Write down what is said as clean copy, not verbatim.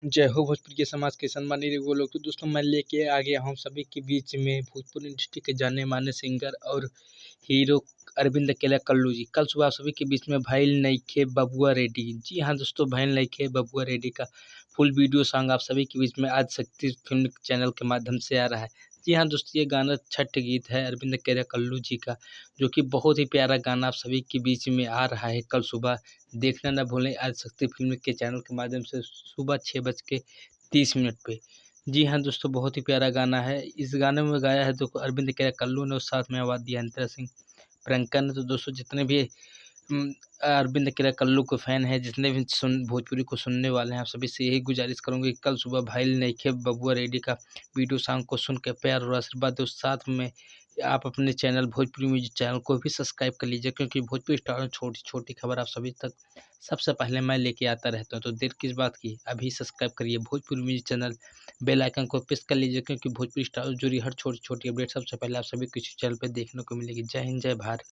जय हो भोजपुरी समाज के सम्मानित वो लोग। तो दोस्तों मैं लेके आ गया हूँ सभी के बीच में भोजपुरी इंडस्ट्री के जाने माने सिंगर और हीरो अरविंद अकेला कल्लू जी। कल सुबह आप सभी के बीच में भाईल नइखे बबुआ रेड्डी। जी हाँ दोस्तों, भाईल नइखे बबुआ रेड्डी का फुल वीडियो सॉन्ग आप सभी के बीच में आज शक्ति फिल्म चैनल के माध्यम से आ रहा है। जी हाँ दोस्तों, ये गाना छठ गीत है अरविंद अकेला कल्लू जी का, जो कि बहुत ही प्यारा गाना आप सभी के बीच में आ रहा है। कल सुबह देखना ना भूलें आज शक्ति फिल्म के चैनल के माध्यम से सुबह 6:30 पे। जी हाँ दोस्तों, बहुत ही प्यारा गाना है। इस गाने में गाया है तो अरविंद केरा कल्लू ने और साथ में आवाज़ दी है अंतरा सिंह प्रियंका ने। तो दोस्तों जितने भी अरविंद केरा कल्लू के फ़ैन हैं, जितने भी भोजपुरी को सुनने वाले हैं, आप सभी से यही गुजारिश करूँगी कि कल सुबह भाईल नइखे बबुआ रेड्डी का वीडियो सॉन्ग को सुन के प्यार और आशीर्वाद दो। साथ में आप अपने चैनल भोजपुरी म्यूजिक चैनल को भी सब्सक्राइब कर लीजिए, क्योंकि भोजपुरी स्टार में छोटी-छोटी खबर आप सभी तक सबसे पहले मैं लेके आता रहता हूँ। तो देर किस बात की, अभी सब्सक्राइब करिए Bhojpuri music channel, bell icon को प्रेस कर लीजिए, क्योंकि भोजपुरी स्टार से जुड़ी हर छोटी-छोटी अपडेट सबसे पहले आप सभी को इसी चैनल पे देखने को मिलेगी। जय हिंद, जय भारत।